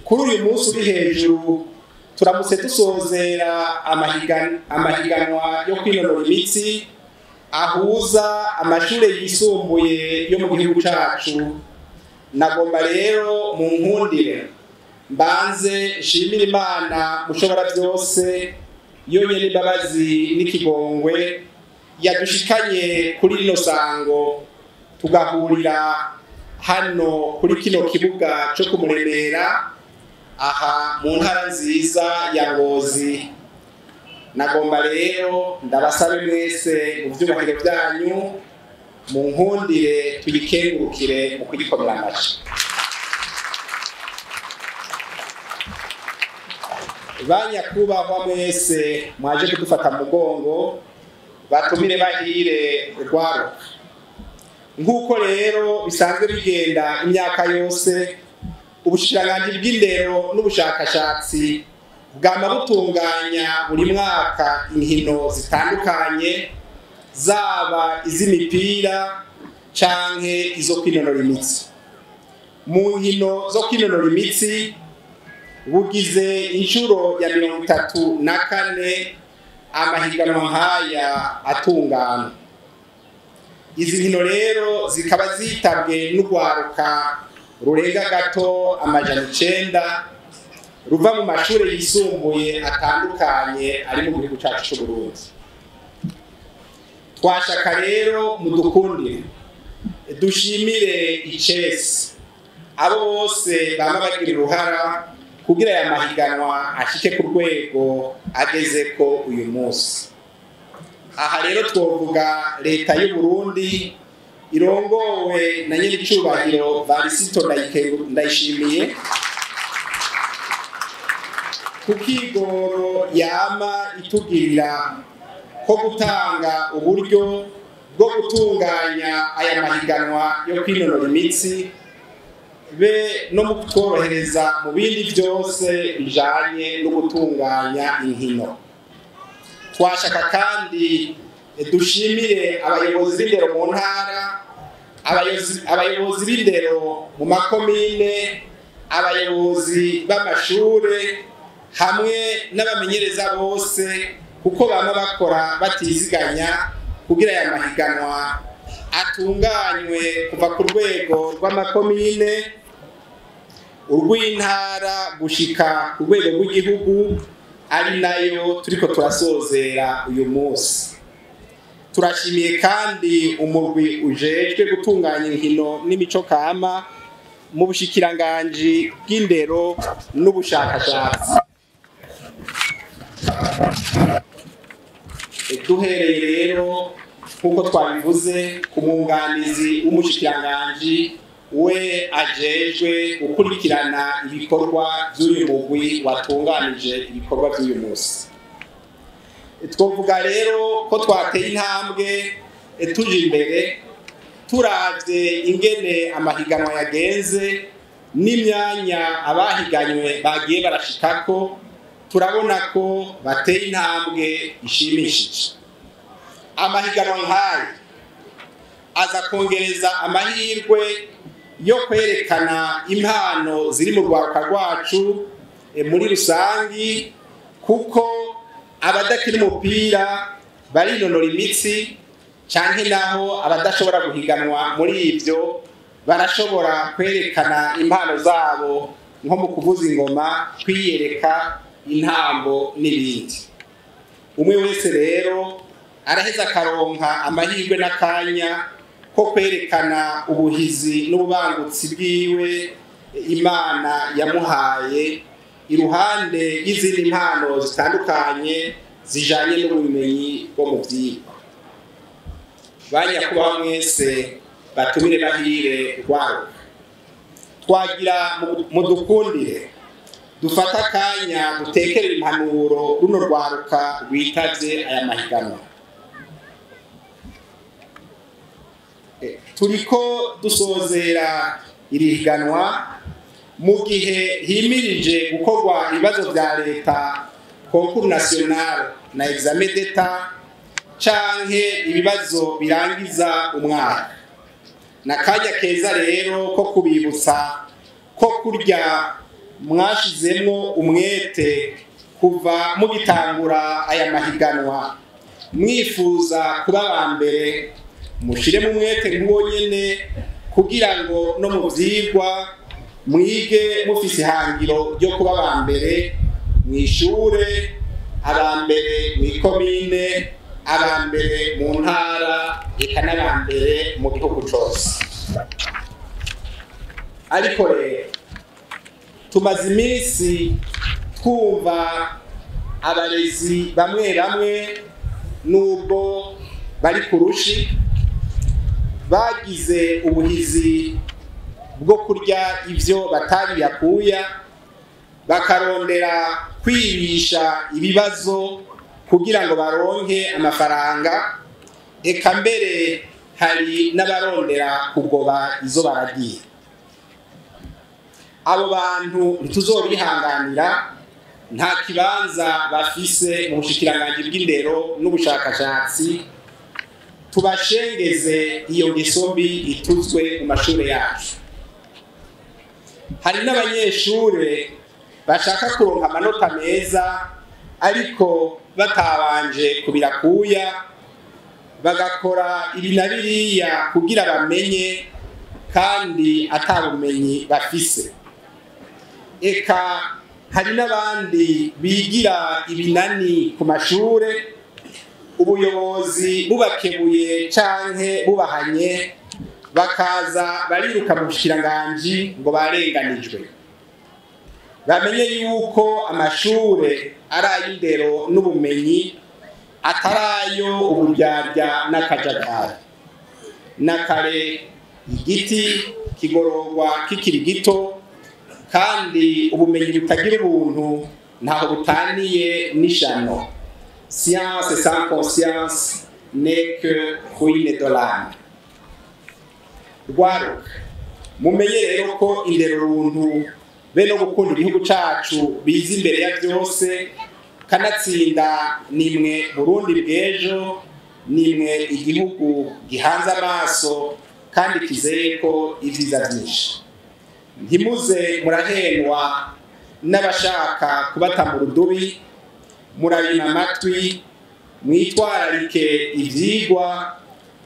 Kuri uyu munsi uri hejuru turamutse dusozera amahiganwa yo kwinonora imitsi ahuza amashuri yisumbuye yo mu gihugu cacu. Nagomba rero mu nkundire mbanze nshimira Imana mushobora byose yonyene imbabazi n'ikigongwe yadushikanye kuri rino sango tugahurira hano kuri kino kibuga cyo kumuremera aha mu ntara nziza ya Ngozi. Nagomba rero ndabasabe mwese mu byubahiro byanyu mu nkundire tuyikengurukire mu kugikomera amashi. Banyakubahwa mwese mwaje kudufata mu mugongo, batumire bahire rwaro. Nk'uko rero bisanzwe bigenda imyaka yose, ubushikiranganji bw'indero n'ubushakashatsi bwama butunganya buri mwaka inkino zitandukanye, zaba iz'imipira canke izo kwinonora imitsi. Mu nkino zo kwinonora imitsi bugize inshuro ya 34 amahiganwa nkaya atungana. Izi nkino rero zikaba zitabwe n'urwaruka rurenga gato amajana 9 ruva mu mashuri yisumbuye atandukanye ari mu gihugu cyacu cy'u Burundi. Twashaka rero mudukundire dushimire icesi abo bose bama bagira uruhara kugira aya mahiganwa ashike ku rwego agezeko uyu munsi. Aha rero twovuga leta y'u Burundi irongowe na nyiricubahiro Varisito Ndayishimiye kukigoro yama itugirira ko gutanga uburyo bwo gutunganya aya mahiganwa yo kwinonora imitsi be no mu kutworohereza mu bindi byose bijanye no gutunganya inkino. Twashaka kandi dushimire abayobozi b'indero mu ntara, abayobozi b'indero mu makomine, abayobozi b'amashure hamwe n'abamenyereza bose, kuko bama bakora batiziganya kugira aya mahiganwa atunganywe kuva ku rwego rw'amakomine, urw'intara gushika ku rwego rw'igihugu, ari nayo turiko turasozera uyu munsi. Turashimiye kandi umurwi ujejwe gutunganya inkino n'imico kama mu bushikiranganji bw'indero n'ubushakashatsi. Duhereye rero nkuko twabivuze ku mwunganizi w'umushikiranganji we ajejwe gukurikirana ibikorwa by'uyu mugwi watunganije ibikorwa by'uyu munsi. Twovuga rero ko twateye intambwe tuje imbere turavye ingene amahiganwa yagenze n'imyanya abahiganywe bagiye barashikako, turabona ko bateye intambwe ishimishije. Amahiganwa nk'aya aza kongereza amahirwe yo kwerekana impano ziri mu rwaruka rwacu muri rusangi, kuko abadakina umupira barinonora imitsi, canke naho abadashobora guhiganwa muri ivyo barashobora kwerekana impano zabo nko mu kuvuza ingoma, kwiyereka intambo n'ibindi. Umwe wese rero araheza akaronka amahirwe n'akanya ko kwerekana ubuhizi n'ububangutsi bwiwe Imana yamuhaye, iruhande y'izindi mpano zitandukanye zijanye n'ubumenyi bwo mu vyigwa. Banyakubaho mwese batumire bahire rwaruka, twagira mudukundire dufata akanya dutekerera impanuro runo rwaruka rwitavye aya mahiganwa. Turiko dusozera iri higanwa mu gihe himirije gukorwa ibibazo vya leta, concours national na examen d'etat canke ibibazo birangiza umwaka. Nakanya keza rero ko kubibutsa ko kurya mwashizemwo umwete kuva mugitangura aya mahiganwa, mwifuza kuba abambere, mushiremo umwete nk'uwo nyene kugira ngo no mu vyigwa mwige mufise ihangiro ryo kuba abambere mw'ishure, abambere mw'ikomine, abambere mu ntara, eka n'abambere mu gihugu cose. Ariko rero tumaze iminsi twumva abarezi bamwe bamwe nubwo bari kurushi bagize ubuhizi bwo kurya ivyo batari yakuya, bakarondera kwibisha ibibazo kugira ngo baronke amafaranga, eka mbere hari n'abarondera kugoba izo baragiye. Abo bantu ntituzobihanganira, nta kibanza bafise mu bushikiranganji bw'indero n'ubushakashatsi. Tubashengeze iyo ngeso mbi ituzwe mu mashure yacu. Hari n'abanyeshure bashaka kuronka amanota meza ariko batabanje kubirakuya, bagakora ibi na biriya kugira bamenye kandi atabumenyi bafise. Eka hari n'abandi bigira ibinani ku mashure, ubuyobozi bubakebuye canke bubahanye bakaza bariruka mu bushikiranganji ngo barenganijwe. Bamenye yuko amashure ari ay'indero n'ubumenyi, atarayo uburyarya n'akajagari. Nakare igiti kigororwa kikiri gito, kandi ubumenyi butagira ubuntu ntaho butaniye n'ishano. Science sans conscience n'est que ruine de l'âme. Rwaruka, mumenye rero ko indero runtu be no gukunda igihugu cacu biza imbere ya byose, kanatsinda nimwe Burundi bw'ejo, nimwe igihugu gihanze amaso kandi kizeye ko ivyiza vyinshi. Ntimuze murahenwa n'abashaka kubatamura urudubi, murabima amatwi, mwitwararike ivyigwa,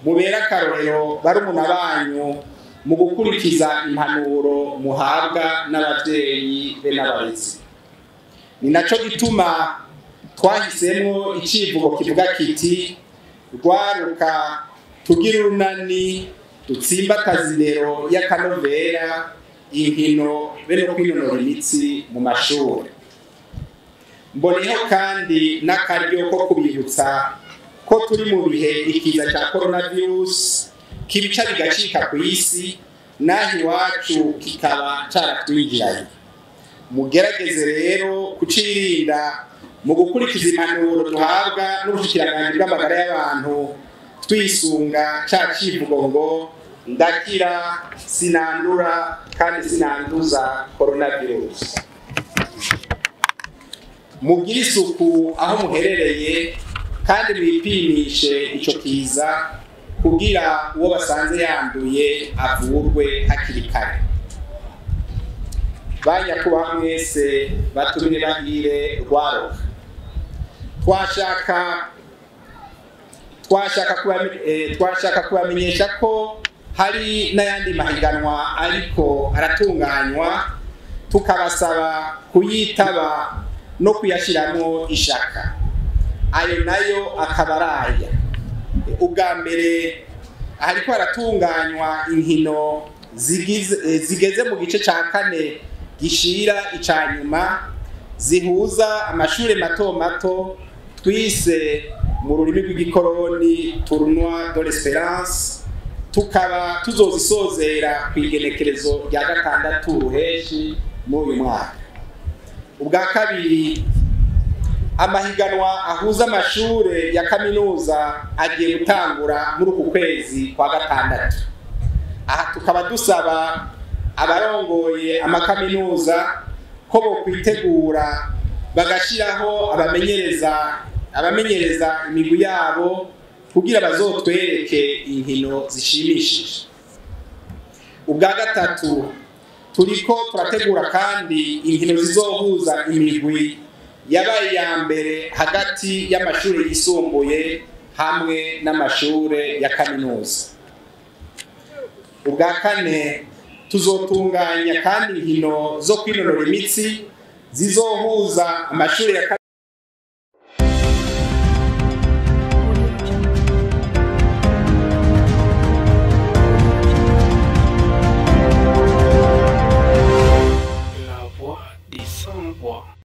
mubera akarorero barumuna banyu mu gukurikiza impanuro muhabwa n'abavyeyi be n'abarezi. Ni naco gituma twahisemwo icivugo kivuga kiti rwaruka tugira urunani dutsimbataza indero y'akanovera, inkino be no kwinonora imitsi mu mashuri. Mboneyeho kandi n'akaryo ko kubibutsa ko turi mu bihe ikiza cya coronavirus kibica bigacika ku isi, naho iwacu kikaba caratwinjiranye. Mugerageze rero kucirinda mu gukurikiza impanuro duhabwa n'ubushikiranganji bw'amagara y'abantu, twisunga ca civugo ngo ndakira sinandura kandi sinanduza coronavirus. Mugire isuku aho muherereye kandi mwipimishe ico kiza kugira uwo basanze yanduye avurwe hakiri kare. Banyakubahwa mwese batumire bahire rwaroka, twashaka kubamenyesha ko hari n'ayandi mahiganwa ariko aratunganywa, tukabasaba kuyitaba no kuyashiramwo ishaka. Ayo nayo akabaraya. Ubwa mbere hariko haratunganywa inkino zigeze mu gice ca kane gishira icanyuma, zihuza amashure mato mato twise mu rurimi rw'igikoroni tournoi de l'espérance, tukaba tuzozisozera kw'igenekerezo rya 6 ruheshi muri uyu mwaka. Ubwa kabiri, amahiganwa ahuza amashure ya kaminuza agiye gutangura muri uku kwezi kwa 6. Aha tukaba dusaba abarongoye amakaminuza ko bo kwitegura bagashiraho abamenyereza imigwi yabo kugira bazotwereke inkino zishimishije. Ubwa gatatu, turiko turategura kandi inkino zizohuza imigwi yabaye ya mbere hagati y'amashure yisumbuye hamwe n'amashure ya kaminuza. Ubwa kane, tuzotunganya kandi inkino zo kwinonora imitsi zizohuza amashure ya